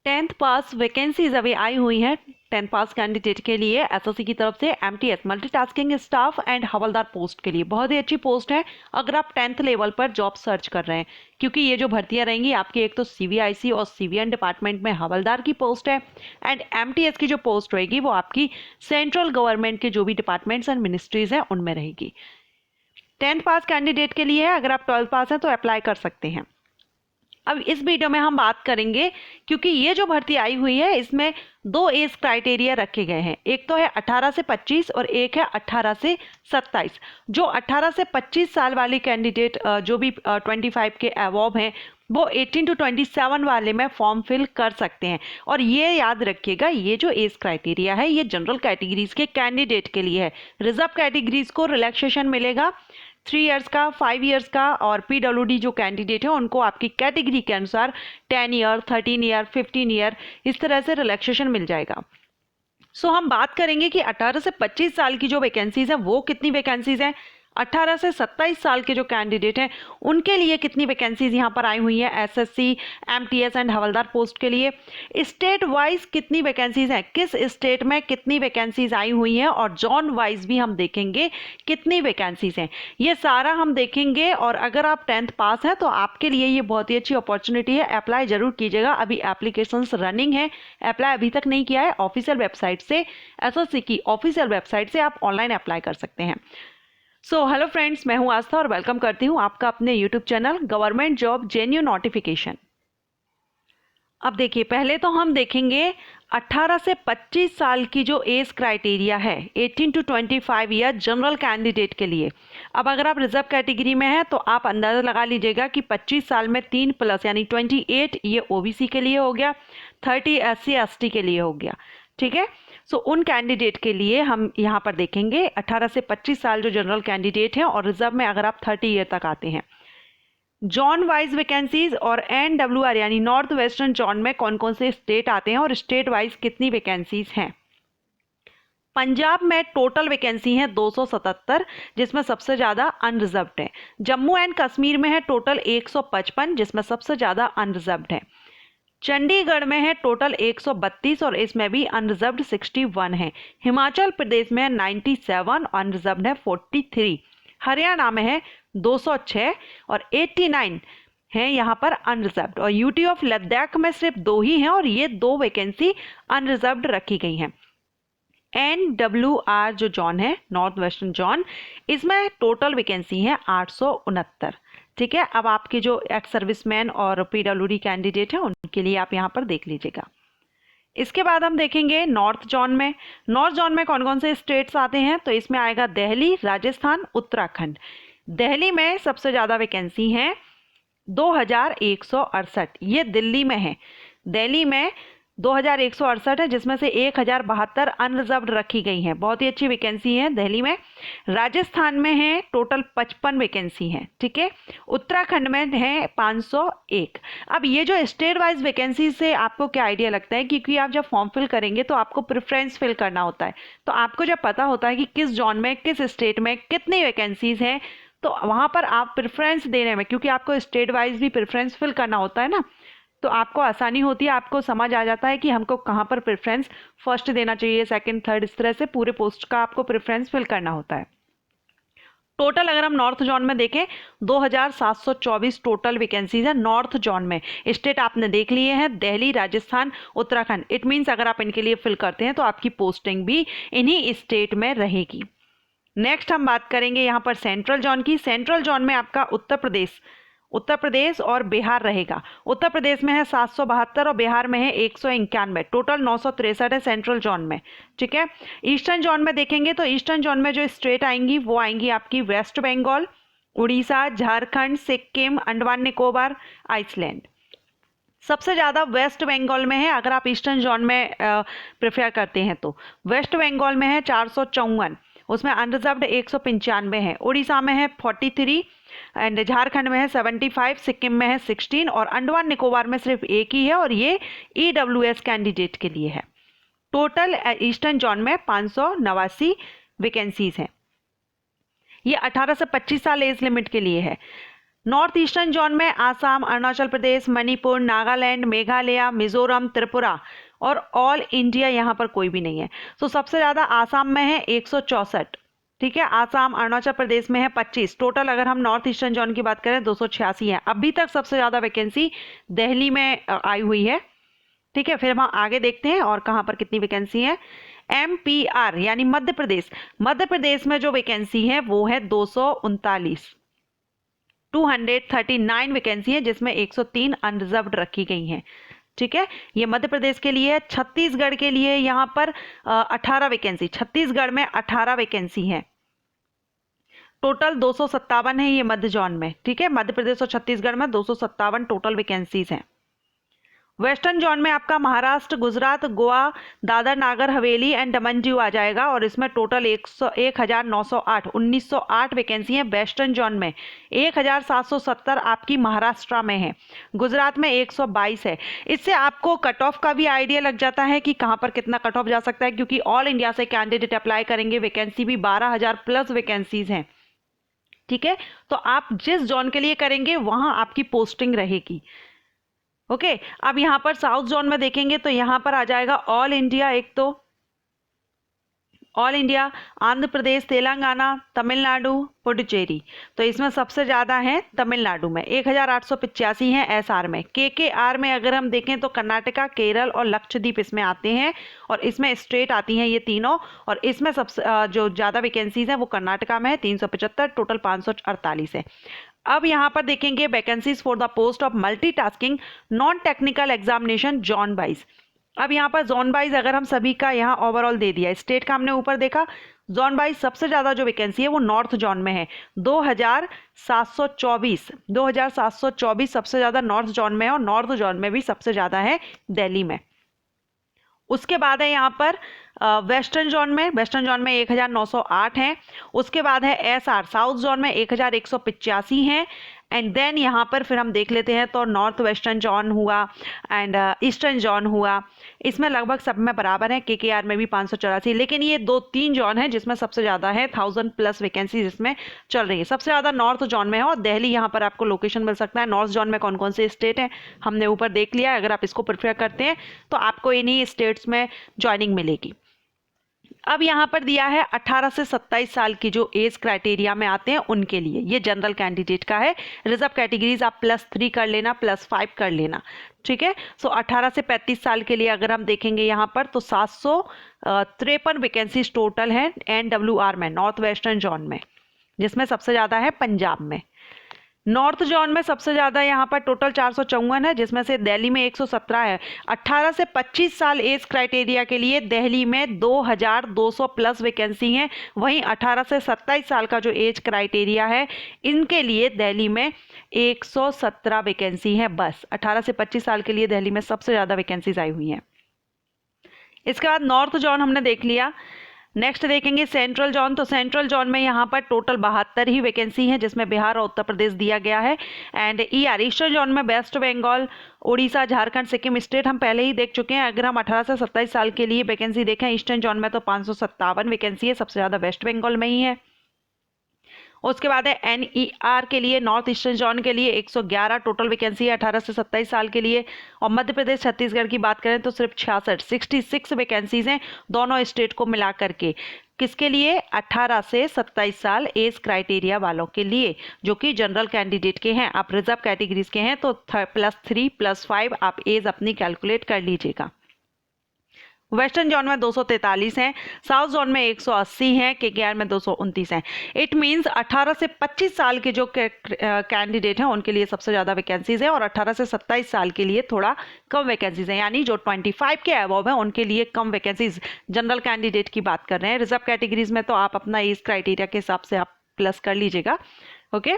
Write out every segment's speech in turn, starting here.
Tenth pass vacancies अभी आई हुई हैं टेंथ पास कैंडिडेट के लिए एसएससी की तरफ से MTS multitasking staff and havildar post के लिए। बहुत ही अच्छी पोस्ट है अगर आप टेंथ लेवल पर जॉब सर्च कर रहे हैं, क्योंकि ये जो भर्तियां रहेंगी आपकी, एक तो सीवीआईसी और सीवीएन डिपार्टमेंट में हवलदार की पोस्ट है, एंड एमटीएस की जो पोस्ट रहेगी वो आपकी सेंट्रल गवर्नमेंट के जो भी डिपार्टमेंट्स एंड मिनिस्ट्रीज हैं उनमें रहेगी। टेंथ पास कैंडिडेट के लिए है, अगर आप 12th पास हैं तो अप्लाई कर सकते हैं। अब इस वीडियो में हम बात करेंगे, क्योंकि ये जो भर्ती आई हुई है इसमें दो एज क्राइटेरिया रखे गए हैं, एक तो है 18 से 25 और एक है 18 से 27। जो 18 से 25 साल वाले कैंडिडेट जो भी 25 के अबव हैं वो 18 to 27 वाले में फॉर्म फिल कर सकते हैं। और ये याद रखिएगा, ये जो एज क्राइटेरिया है ये जनरल कैटेगरीज के कैंडिडेट के लिए है। रिजर्व कैटेगरीज को रिलैक्सेशन मिलेगा 3 इयर्स का, 5 इयर्स का, और पीडब्ल्यूडी जो कैंडिडेट है उनको आपकी कैटेगरी के अनुसार 10 ईयर, 13 ईयर, 15 ईयर इस तरह से रिलैक्सेशन मिल जाएगा। हम बात करेंगे कि 18 से 25 साल की जो वैकेंसीज हैं वो कितनी वैकेंसीज हैं, 18 से 27 साल के जो कैंडिडेट हैं उनके लिए कितनी वैकेंसीज यहाँ पर आई हुई हैं SSC, MTS and havildar post के लिए। स्टेट वाइज कितनी वैकेंसीज हैं, किस स्टेट में कितनी वैकेंसीज आई हुई हैं, और जॉन वाइज भी हम देखेंगे कितनी वैकेंसीज हैं, ये सारा हम देखेंगे। और अगर आप 10th पास हैं तो आपके लिए ये बहुत ही अच्छी अपॉर्चुनिटी है, अप्लाई जरूर कीजिएगा। अभी एप्लीकेशंस रनिंग है, अप्लाई अभी तक नहीं किया है ऑफिशियल वेबसाइट से, एसएससी की ऑफिशियल वेबसाइट से आप ऑनलाइन अप्लाई कर सकते हैं। हेलो फ्रेंड्स, मैं हूं आस्था और वेलकम करती हूं आपका अपने YouTube channel government job जेन्यू notification. अब देखिए, पहले तो हम देखेंगे 18 से 25 साल की जो एज क्राइटेरिया है 18 to 25 ईयर जनरल कैंडिडेट के लिए। अब अगर आप रिजर्व कैटेगरी में हैं तो आप अंदाज़ा लगा लीजिएगा कि 25 साल में 3 प्लस यानी 28 ये ओबीसी के लिए हो गया, 30 एससी एसटी के लिए हो गया। ठीक है, उन कैंडिडेट के लिए हम यहाँ पर देखेंगे 18 से 25 साल जो जनरल कैंडिडेट हैं, और रिजर्व में अगर आप 30 ईयर तक आते हैं। जॉन वाइज वैकेंसीज और एनडब्ल्यूआर यानी नॉर्थ वेस्टर्न जॉन में कौन कौन से स्टेट आते हैं और स्टेट वाइज कितनी वैकेंसीज हैं। पंजाब में टोटल वैकेंसी है 277, जिसमें सबसे ज़्यादा अनरिजर्व्ड है। जम्मू एंड कश्मीर में है टोटल 155, जिसमें सबसे ज़्यादा अनरिजर्व्ड है। चंडीगढ़ में है टोटल 132 और इसमें भी अनरिजर्व्ड 61 है। हिमाचल प्रदेश में है 97, अनरिजर्व्ड है 43। हरियाणा में है 206 और 89 है यहाँ पर अनरिजर्व्ड। और यूटी ऑफ लद्दाख में सिर्फ 2 ही हैं और ये 2 वैकेंसी अनरिजर्व्ड रखी गई हैं। एनडब्ल्यूआर जो जॉन है नॉर्थ वेस्टर्न जॉन, इसमें टोटल वैकेंसी है 869। ठीक है, अब आपके जो एक्स सर्विसमैन और पीडब्ल्यूडी कैंडिडेट हैं उनके लिए आप यहाँ पर देख लीजिएगा। इसके बाद हम देखेंगे नॉर्थ जोन में। नॉर्थ जोन में कौन कौन से स्टेट्स आते हैं, तो इसमें आएगा दिल्ली, राजस्थान, उत्तराखंड। दिल्ली में सबसे ज़्यादा वैकेंसी हैं 2168, ये दिल्ली में है। दिल्ली में 2168 है, जिसमें से 1072 अनरिजर्व्ड रखी गई हैं। बहुत ही अच्छी वैकेंसी है दिल्ली में। राजस्थान में है टोटल 55 वैकेंसी हैं। ठीक है, उत्तराखंड में है 501। अब ये जो स्टेट वाइज वैकेंसी से आपको क्या आइडिया लगता है, क्योंकि आप जब फॉर्म फिल करेंगे तो आपको प्रेफरेंस फिल करना होता है, तो आपको जब पता होता है कि किस जोन में किस स्टेट में कितनी वैकेंसीज हैं, तो वहाँ पर आप प्रेफरेंस देने में, क्योंकि आपको स्टेट वाइज भी प्रेफरेंस फिल करना होता है ना, तो आपको आसानी होती है, आपको समझ आ जाता है कि हमको कहाँ पर प्रेफरेंस फर्स्ट देना चाहिए, सेकंड, थर्ड, इस तरह से पूरे पोस्ट का आपको प्रेफरेंस फिल करना होता है। टोटल अगर हम नॉर्थ जोन में देखें 2724 टोटल वैकेंसीज है नॉर्थ जोन में। स्टेट आपने देख लिए हैं दिल्ली, राजस्थान, उत्तराखंड। इट मीन्स अगर आप इनके लिए फिल करते हैं तो आपकी पोस्टिंग भी इन्हीं स्टेट में रहेगी। नेक्स्ट हम बात करेंगे यहाँ पर सेंट्रल जोन की। सेंट्रल जोन में आपका उत्तर प्रदेश और बिहार रहेगा। उत्तर प्रदेश में है 772 और बिहार में है 191, टोटल 963 है सेंट्रल जोन में। ठीक है, ईस्टर्न जोन में देखेंगे तो ईस्टर्न जोन में जो स्टेट आएंगी वो आएंगी आपकी वेस्ट बंगाल, उड़ीसा, झारखंड, सिक्किम, अंडमान निकोबार, आइसलैंड। सबसे ज़्यादा वेस्ट बंगाल में है, अगर आप ईस्टर्न जोन में प्रेफर करते हैं तो। वेस्ट बंगाल में है 454, उसमें अनरिजर्व्ड 195 है। उड़ीसा में है 43 एंड झारखंड में है 75, सिक्किम में है 16 और अंडमान निकोबार में सिर्फ एक ही है, और ये ईडब्ल्यूएस कैंडिडेट के लिए है। टोटल ईस्टर्न जोन में 589 वैकेंसीज हैं। ये 18 से 25 साल एज लिमिट के लिए है। नॉर्थ ईस्टर्न जोन में आसाम, अरुणाचल प्रदेश, मणिपुर, नागालैंड, मेघालय, मिजोरम, त्रिपुरा और ऑल इंडिया यहाँ पर कोई भी नहीं है। तो सबसे ज़्यादा आसाम में है 164, ठीक है। आसाम, अरुणाचल प्रदेश में है 25। टोटल अगर हम नॉर्थ ईस्टर्न जोन की बात करें 286 है। अभी तक सबसे ज़्यादा वैकेंसी दिल्ली में आई हुई है, ठीक है। फिर हम आगे देखते हैं और कहाँ पर कितनी वैकेंसी है। MPR यानी मध्य प्रदेश, मध्य प्रदेश में जो वैकेंसी है वो है 239, 239 वैकेंसी है, जिसमें 103 अनरिजर्व्ड रखी गई हैं, ठीक है। ये मध्य प्रदेश के लिए है। छत्तीसगढ़ के लिए यहाँ पर 18 वैकेंसी, छत्तीसगढ़ में 18 वैकेंसी है। टोटल 257 है ये मध्य जोन में, ठीक है। मध्य प्रदेश और छत्तीसगढ़ में 257 टोटल वैकेंसीज हैं। वेस्टर्न जोन में आपका महाराष्ट्र, गुजरात, गोवा, दादर नागर हवेली एंड दमन दीव आ जाएगा और इसमें टोटल 1908 1908 वैकेंसी है वेस्टर्न जोन में। 1770 आपकी महाराष्ट्र में है। गुजरात में 122 है। इससे आपको कट ऑफ का भी आइडिया लग जाता है कि कहाँ पर कितना कट ऑफ जा सकता है, क्योंकि ऑल इंडिया से कैंडिडेट अप्लाई करेंगे। वैकेंसी भी 12,000 प्लस वैकेंसीज हैं, ठीक है। तो आप जिस जोन के लिए करेंगे वहां आपकी पोस्टिंग रहेगी, ओके। अब यहाँ पर साउथ जोन में देखेंगे तो यहाँ पर आ जाएगा ऑल इंडिया, एक तो ऑल इंडिया, आंध्र प्रदेश, तेलंगाना, तमिलनाडु, पुडुचेरी। तो इसमें सबसे ज़्यादा है तमिलनाडु में 1885 है एसआर में। केकेआर में अगर हम देखें तो कर्नाटका, केरल और लक्षद्वीप इसमें आते हैं और इसमें स्टेट आती हैं ये तीनों। और इसमें सबसे जो ज़्यादा वैकेंसीज हैं वो कर्नाटका में है 375, टोटल 548 है। अब यहाँ पर देखेंगे vacancies for the post of multitasking non technical examination zone wise. अब यहाँ पर जोन वाइज अगर हम सभी का यहाँ ओवरऑल दे दिया, स्टेट का हमने ऊपर देखा, जोन वाइज सबसे ज़्यादा जो वैकेंसी है वो नॉर्थ जोन में है 2724 सबसे ज़्यादा नॉर्थ जोन में है, और नॉर्थ जोन में भी सबसे ज़्यादा है दिल्ली में। उसके बाद है यहाँ पर वेस्टर्न जोन में 1908 हैं। उसके बाद है एसआर साउथ जोन में 1185 हैं। एंड देन यहाँ पर फिर हम देख लेते हैं तो नॉर्थ वेस्टर्न जोन हुआ एंड ईस्टर्न जोन हुआ, इसमें लगभग सब में बराबर है। केकेआर में भी 584, लेकिन ये 2-3 जोन है जिसमें सबसे ज़्यादा है 1000 प्लस वैकेंसी जिसमें चल रही है। सबसे ज़्यादा नॉर्थ जोन में है और दिल्ली, यहाँ पर आपको लोकेशन मिल सकता है। नॉर्थ जोन में कौन कौन से स्टेट हैं हमने ऊपर देख लिया। अगर आप इसको प्रेफर करते हैं तो आपको इन्हीं स्टेट्स में ज्वाइनिंग मिलेगी। अब यहाँ पर दिया है 18 से 27 साल की जो एज क्राइटेरिया में आते हैं उनके लिए, ये जनरल कैंडिडेट का है। रिजर्व कैटेगरीज आप +3 कर लेना, +5 कर लेना, ठीक है। सो 18 से 35 साल के लिए अगर हम देखेंगे यहाँ पर तो 753 वैकेंसीज टोटल है NWR में, नॉर्थ वेस्टर्न जोन में, जिसमें सबसे ज़्यादा है पंजाब में। नॉर्थ जोन में सबसे ज़्यादा यहाँ पर टोटल 454 है, जिसमें से दिल्ली में 117 है। 18 से 25 साल एज क्राइटेरिया के लिए दिल्ली में 2200 प्लस वैकेंसी हैं। वहीं 18 से 27 साल का जो एज क्राइटेरिया है इनके लिए दिल्ली में 117 वैकेंसी है बस। 18 से 25 साल के लिए दिल्ली में सबसे ज़्यादा वैकेंसीज आई हुई हैं। इसके बाद नॉर्थ जोन हमने देख लिया। नेक्स्ट देखेंगे सेंट्रल जोन। तो सेंट्रल जोन में यहाँ पर टोटल 72 ही वैकेंसी है, जिसमें बिहार और उत्तर प्रदेश दिया गया है। एंड ईस्टर्न जोन में वेस्ट बंगाल, उड़ीसा, झारखंड, सिक्किम स्टेट हम पहले ही देख चुके हैं। अगर हम 18 से 27 साल के लिए वैकेंसी देखें ईस्टर्न जोन में तो 557 वैकेंसी है, सबसे ज़्यादा वेस्ट बंगाल में ही है। उसके बाद है NER के लिए, नॉर्थ ईस्टर्न जोन के लिए 111 टोटल वैकेंसी है 18 से 27 साल के लिए। और मध्य प्रदेश छत्तीसगढ़ की बात करें तो सिर्फ 66 वैकेंसीज हैं दोनों स्टेट को मिला करके। किसके लिए? 18 से 27 साल एज क्राइटेरिया वालों के लिए, जो कि जनरल कैंडिडेट के हैं। आप रिजर्व कैटेगरीज के हैं तो +3 +5 आप एज अपनी कैलकुलेट कर लीजिएगा। वेस्टर्न जोन में 243 हैं, साउथ जोन में 180 हैं, केकेआर में 229 हैं। इट मींस 18 से 25 साल के जो कैंडिडेट हैं उनके लिए सबसे ज़्यादा वैकेंसीज है और 18 से 27 साल के लिए थोड़ा कम वैकेंसीज हैं, यानी जो 25 के अबव हैं उनके लिए कम वैकेंसीज। जनरल कैंडिडेट की बात कर रहे हैं। रिजर्व कैटेगरीज में तो आप अपना एज क्राइटेरिया के हिसाब से आप प्लस कर लीजिएगा, ओके।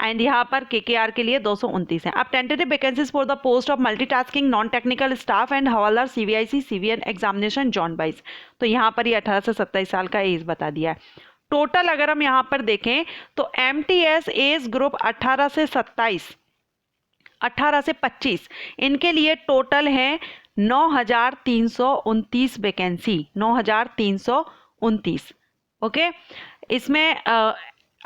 एंड यहाँ पर केकेआर के लिए 229 है। अब tentative vacancies for the post of multitasking non technical staff and havaldar CVIC CVN examination zone wise. तो यहाँ पर ये 18 से 27 साल का एज बता दिया है। टोटल अगर हम यहाँ पर देखें तो MTS एज ग्रुप 18 से 27, 18 से 25 इनके लिए टोटल है 9329 वैकेंसी, 9329, ओके। इसमें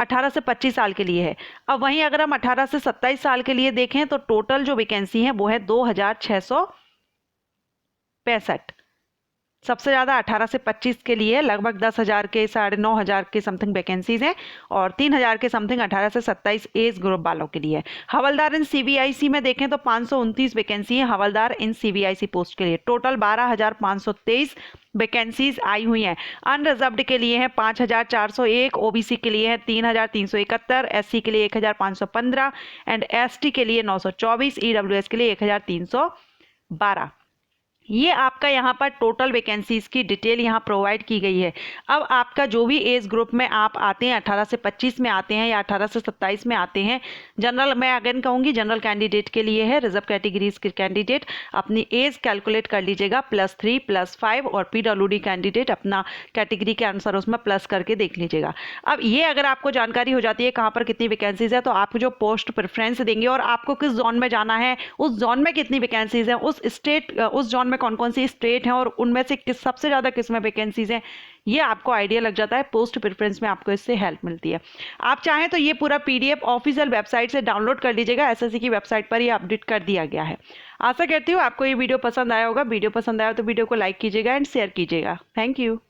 18 से 25 साल के लिए है। अब वहीं अगर हम 18 से 27 साल के लिए देखें तो टोटल जो वैकेंसी है वो है 2665। सबसे ज़्यादा 18 से 25 के लिए लगभग 10,000 के 9,500 के समथिंग वैकेंसीज हैं और 3,000 के समथिंग 18 से 27 एज ग्रुप वालों के लिए। हवलदार इन सीबीआईसी में देखें तो 529 वैकेंसी है हवलदार इन सीबीआईसी पोस्ट के लिए। टोटल 12,523 वैकेंसीज आई हुई हैं। अनरिजर्व्ड के लिए है 5,401, ओबीसी के लिए है 3,371, एससी के लिए 1,515 एंड एसटी के लिए 924, ईडब्ल्यूएस के लिए 1,312। ये आपका यहाँ पर टोटल वैकेंसीज की डिटेल यहाँ प्रोवाइड की गई है। अब आपका जो भी एज ग्रुप में आप आते हैं, 18 से 25 में आते हैं या 18 से 27 में आते हैं, जनरल, मैं अगेन कहूँगी जनरल कैंडिडेट के लिए है। रिजर्व कैटेगरीज के कैंडिडेट अपनी एज कैलकुलेट कर लीजिएगा +3 +5 और पीडब्ल्यूडी कैंडिडेट अपना कैटेगरी के अनुसार उसमें प्लस करके देख लीजिएगा। अब ये अगर आपको जानकारी हो जाती है कहाँ पर कितनी वैकेंसीज है तो आप जो पोस्ट प्रेफरेंस देंगे और आपको किस जोन में जाना है, उस जोन में कितनी वैकेंसीज हैं, उस जोन में कौन कौन सी स्टेट हैं और उनमें से सबसे ज्यादा किस में वैकेंसीज हैं, ये आपको आइडिया लग जाता है। पोस्ट प्रेफरेंस में आपको इससे हेल्प मिलती है। आप चाहें तो ये पूरा पीडीएफ ऑफिशियल वेबसाइट से डाउनलोड कर लीजिएगा, एसएससी की वेबसाइट पर ये अपडेट कर दिया गया है। आशा करती हूँ आपको ये वीडियो पसंद आया होगा। वीडियो पसंद आया तो वीडियो को लाइक कीजिएगा एंड शेयर कीजिएगा। Thank you.